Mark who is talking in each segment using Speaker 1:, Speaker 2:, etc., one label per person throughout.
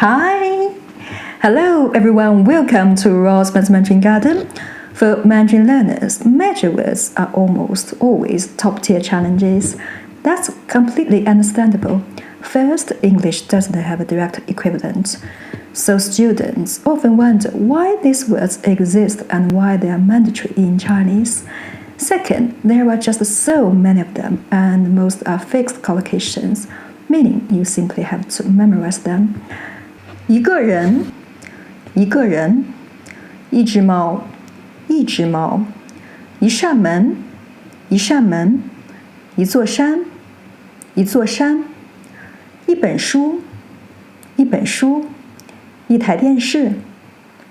Speaker 1: Hi! Hello everyone, welcome to Rosamund's Mandarin Garden. For Mandarin learners, measure words are almost always top-tier challenges. That's completely understandable. First, English doesn't have a direct equivalent, so students often wonder why these words exist and why they are mandatory in Chinese. Second, there are just so many of them, and most are fixed collocations, meaning you simply have to memorize them. 一个人，一个人，一只猫，一只猫，一扇门，一扇门，一座山，一座山，一本书，一本书，一台电视，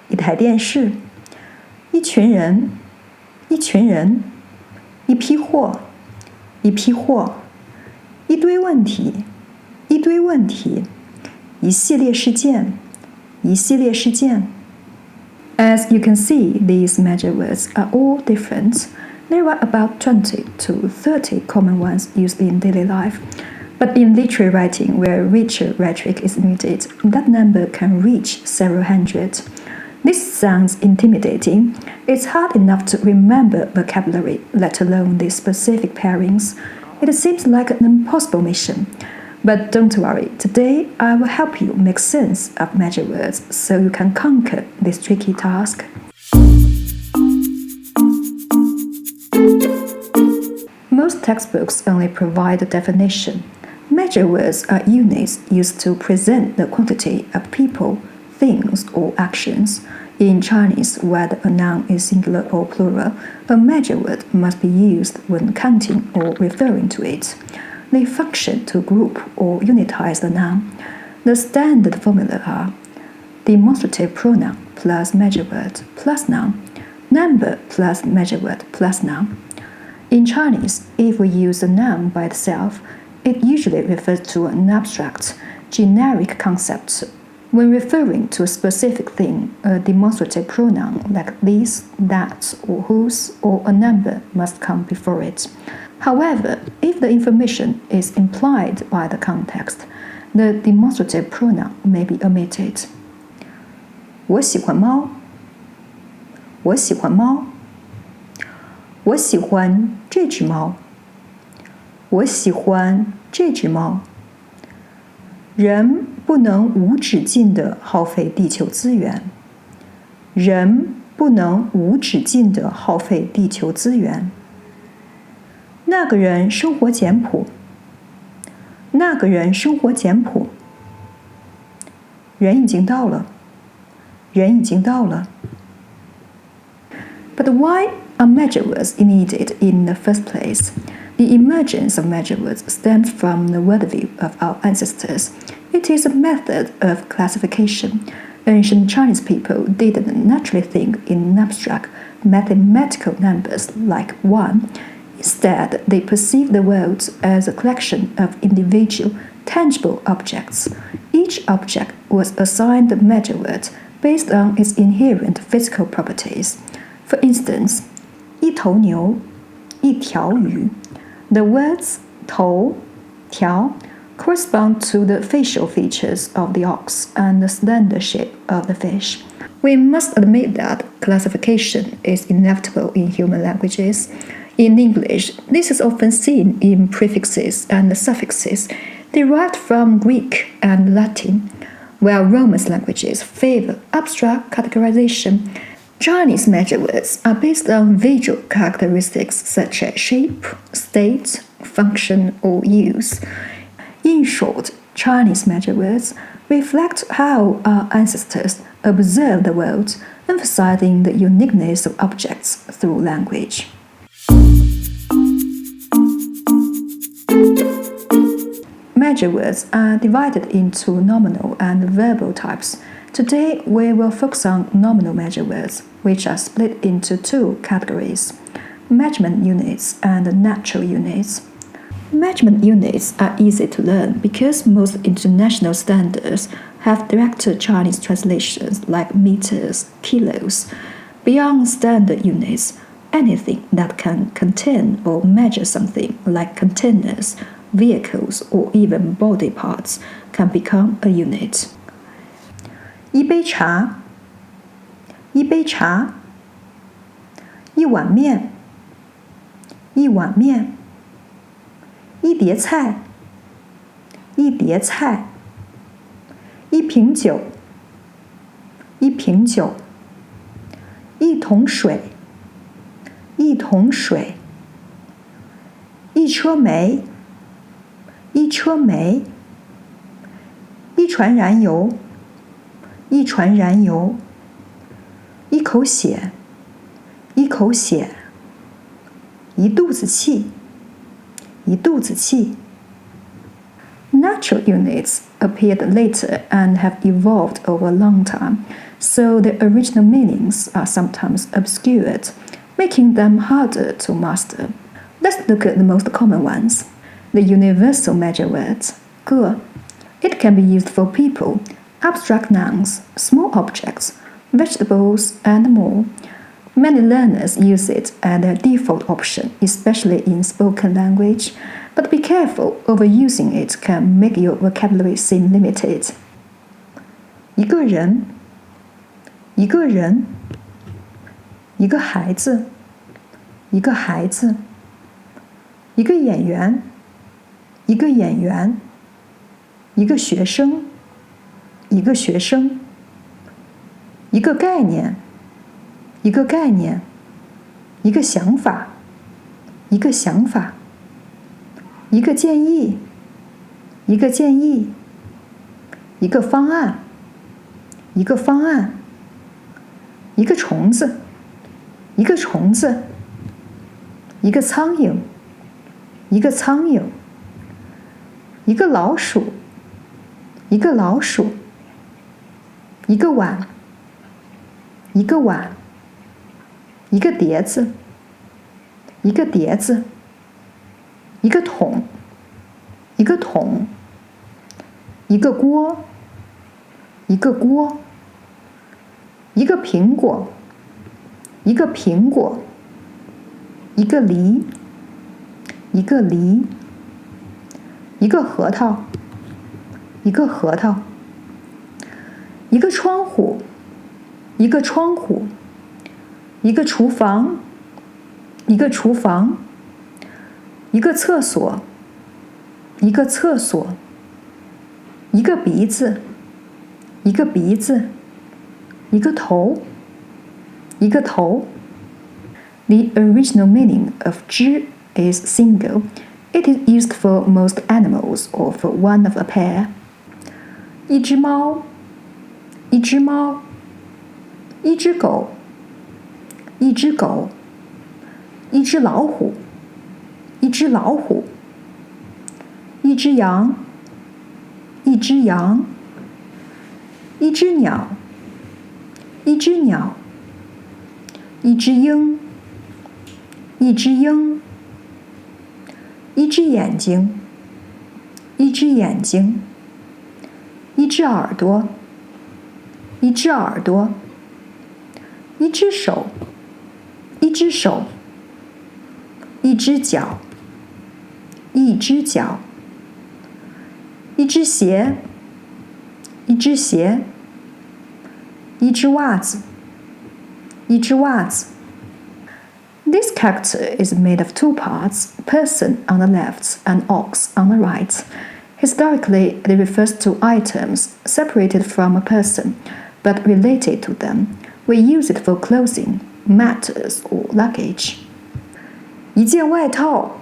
Speaker 1: 一台电视，一群人，一群人，一批货，一批货，一堆问题，一堆问题，一系列事件，一系列事件。As you can see, these measure words are all different. There are about 20 to 30 common ones used in daily life. But in literary writing, where richer rhetoric is needed, that number can reach several hundred. This sounds intimidating. It's hard enough to remember vocabulary, let alone the specific pairings. It seems like an impossible mission. But don't worry, today I will help you make sense of measure words so you can conquer this tricky task. Most textbooks only provide a definition. Measure words are units used to present the quantity of people, things, or actions. In Chinese, whether a noun is singular or plural, a measure word must be used when counting or referring to it. They function to group or unitize the noun. The standard formula are demonstrative pronoun plus measure word plus noun, number plus measure word plus noun. In Chinese, if we use a noun by itself, it usually refers to an abstract, generic concept. When referring to a specific thing, a demonstrative pronoun like this, that, or whose, or a number must come before it. However, if the information is implied by the context, the demonstrative pronoun may be omitted. 我喜欢猫，我喜欢猫，我喜欢这只猫，我喜欢这只猫。人不能无止境地耗费地球资源。人不能无止境地耗费地球资源。那个人生活简朴。那个人生活简朴。人已经到了。人已经到了。But why are measure words needed in the first place? The emergence of measure words stems from the worldview of our ancestors. It is a method of classification. Ancient Chinese people didn't naturally think in abstract mathematical numbers like 1. Instead, they perceived the world as a collection of individual, tangible objects. Each object was assigned a measure word based on its inherent physical properties. For instance, 一头牛，一条鱼. The words 头, 条 correspond to the facial features of the ox and the slender shape of the fish. We must admit that classification is inevitable in human languages. In English, this is often seen in prefixes and suffixes derived from Greek and Latin, while Romance languages favor abstract categorization. Chinese measure words are based on visual characteristics such as shape, state, function, or use. In short, Chinese measure words reflect how our ancestors observed the world, emphasizing the uniqueness of objects through language. Measure words are divided into nominal and verbal types. Today, we will focus on nominal measure words, which are split into two categories: measurement units and natural units. Measurement units are easy to learn because most international standards have direct Chinese translations like meters, kilos. Beyond standard units, anything that can contain or measure something like containers, vehicles, or even body parts can become a unit. 一杯茶，一杯茶。一碗面，一碗面。一碟菜，一碟菜。一瓶酒，一瓶酒。一桶水，一桶水。一车煤，一车煤。一船燃油，一船燃油。一口血，一口血。一肚子气，一肚子气。Natural units appeared later and have evolved over a long time, so their original meanings are sometimes obscured, making them harder to master. Let's look at the most common ones. The universal measure word, 个. It can be used for people, abstract nouns, small objects, vegetables, and more. Many learners use it as their default option, especially in spoken language, but be careful, overusing it can make your vocabulary seem limited. 一个人，一个人。一个孩子，一个孩子。一个演员，一个演员。一个学生，一个学生。一个概念，一个概念。一个想法，一个想法。一个建议，一个建议。一个方案，一个方案。一个虫子，一个虫子。一个苍蝇，一个苍蝇。一个老鼠，一个老鼠。一个碗，一个碗。一个碟子，一个碟子。一个桶，一个桶。一个锅，一个锅。一个苹果，一个苹果。一个梨，一个梨。一个核桃，一个核桃。一个窗户，一个窗户。一个厨房，一个厨房。一个厕所，一个厕所。一个鼻子，一个鼻子。一个头，一个头。The original meaning of 只 is single. It is used for most animals or for one of a pair. 一只猫，一只猫。一只狗，一只狗。一只老虎，一只老虎。一只羊，一只羊。一只鸟，一只鸟。一只鹰，一只鹰。一只眼睛，一只眼睛。一只耳朵，一只耳朵。一只手，一只手。一只脚，一只脚。一只鞋，一只鞋。一只袜子，一只袜子。This character is made of two parts, person on the left and ox on the right. Historically, it refers to items separated from a person, but related to them. We use it for clothing, matters, or luggage. 一件外套，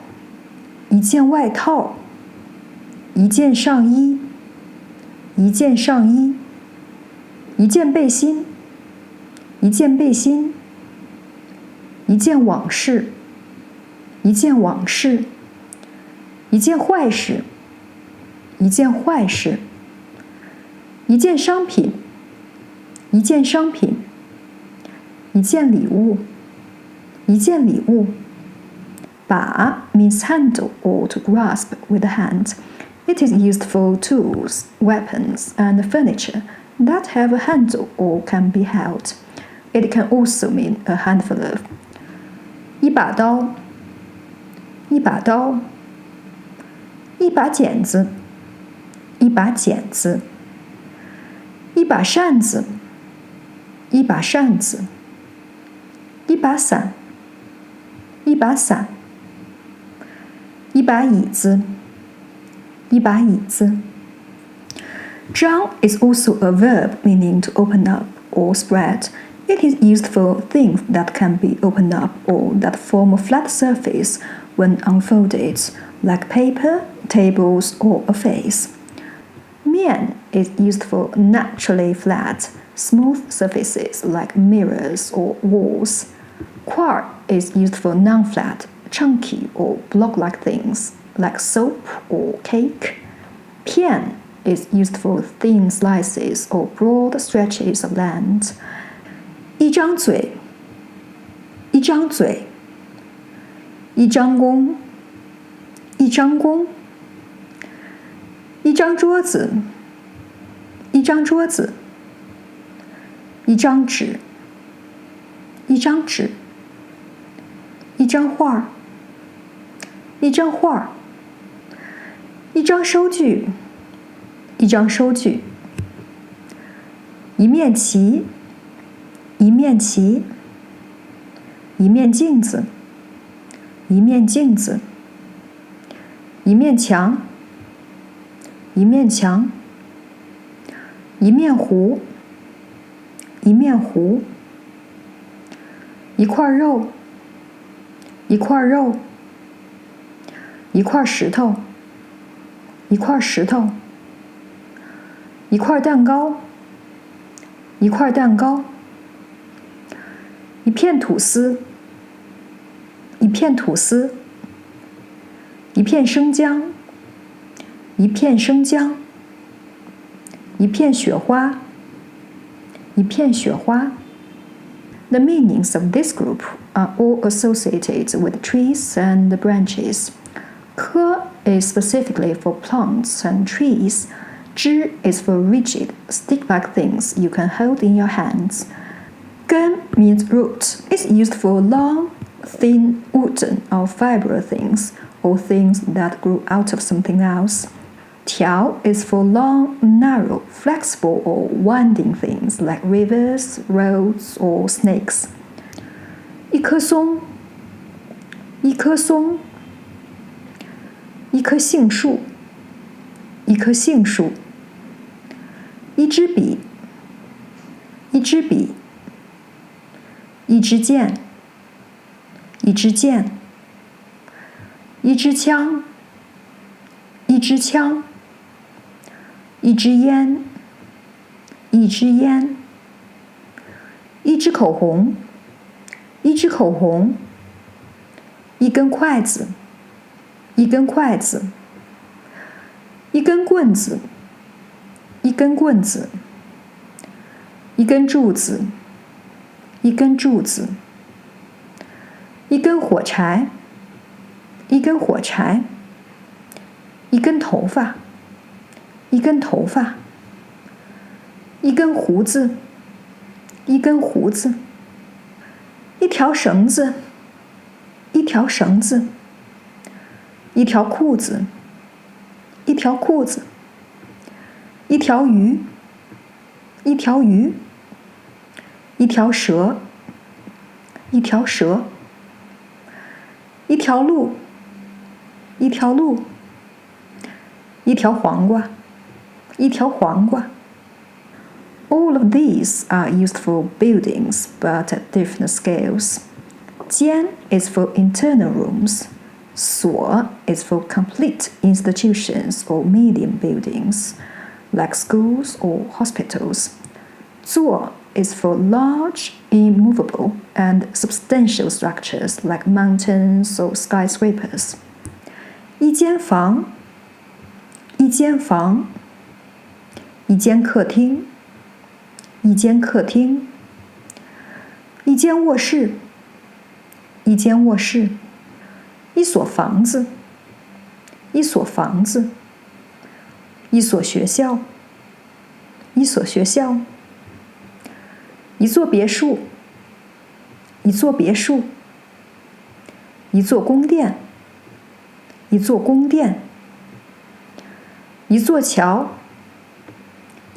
Speaker 1: 一件外套。一件上衣，一件上衣。一件背心，一件背心。一件往事，一件往事。一件坏事，一件坏事。一件商品，一件商品。一件礼物，一件礼物。把 means handle or to grasp with the hand. It is used for tools, weapons, and furniture that have a handle or can be held. It can also mean a handful of. 一把刀，一把刀。一把剪子，一把剪子。一把扇子，一把扇子，一把伞，一把伞，一把椅子，一把椅子。张 is also a verb meaning to open up or spread. It is used for things that can be opened up or that form a flat surface when unfolded, like paper, tables, or a vase. 面 is used for naturally flat, smooth surfaces like mirrors or walls. 块 is used for non-flat, chunky or block-like things like soap or cake. 片 is used for thin slices or broad stretches of land. 一张嘴，一张嘴，一张弓，一张弓，一张桌子，一张桌子，一张纸，一张纸，一张画，一张画，一张收据，一张收据，一面旗，一面旗，一面镜子，一面镜子，一面墙，一面墙，一面湖，一面湖，一块肉，一块肉，一块石头，一块石头，一块蛋糕，一块蛋糕，一片吐司，一片吐司，一片生姜，一片生姜，一片雪花，一片雪花。The meanings of this group are all associated with trees and branches. 棵 is specifically for plants and trees. 枝 is for rigid, stick-like things you can hold in your hands. 根 means root. It's used for long, thin wooden or fibrous things, or things that grew out of something else. 条 is for long, narrow, flexible or winding things like rivers, roads, or snakes. 一棵松，一棵松，一棵杏树，一棵杏树，一支笔，一支笔，一支箭，一支箭，一支枪，一支枪，一支烟，一支烟，一支口红，一支口红，一根筷子，一根筷子，一根棍子，一根棍子，一根柱子，一根柱子，一根火柴，一根火柴，一根头发，一根头发，一根胡子，一根胡子，一条绳子，一条绳子，一条裤子，一条裤子，一条鱼，一条鱼，一条蛇，一条蛇，一条路，一条路，一条黄瓜，一条黄瓜。All of these are used for buildings, but at different scales. 间 is for internal rooms. 所 is for complete institutions or medium buildings, like schools or hospitals. 座 is for large, immovable, and substantial structures like mountains or skyscrapers. 一间房，一间房，一间客厅，一间客厅，一间卧室，一间卧室，一所房子，一所房子，一所学校，一所学校，一座别墅，一座别墅，一座宫殿，一座宫殿，一座桥，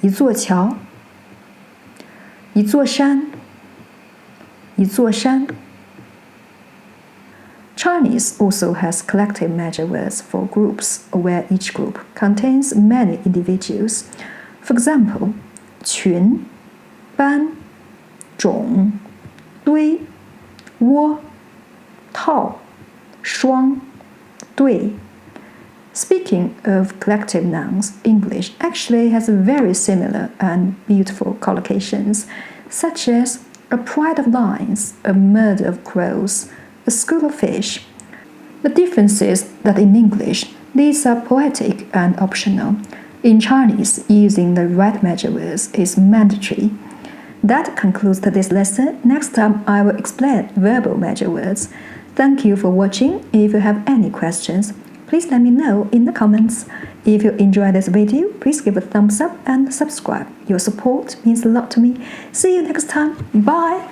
Speaker 1: 一座桥，一座山，一座山。Chinese also has collective measure words for groups, where each group contains many individuals. For example, 群、班、种、堆、窝、套、双、对。Speaking of collective nouns, English actually has very similar and beautiful collocations, such as a pride of lions, a murder of crows, a school of fish. The difference is that in English, these are poetic and optional. In Chinese, using the right measure words is mandatory. That concludes today's lesson. Next time, I will explain verbal measure words. Thank you for watching. If you have any questions, please let me know in the comments. If you enjoyed this video, please give a thumbs up and subscribe. Your support means a lot to me. See you next time. Bye!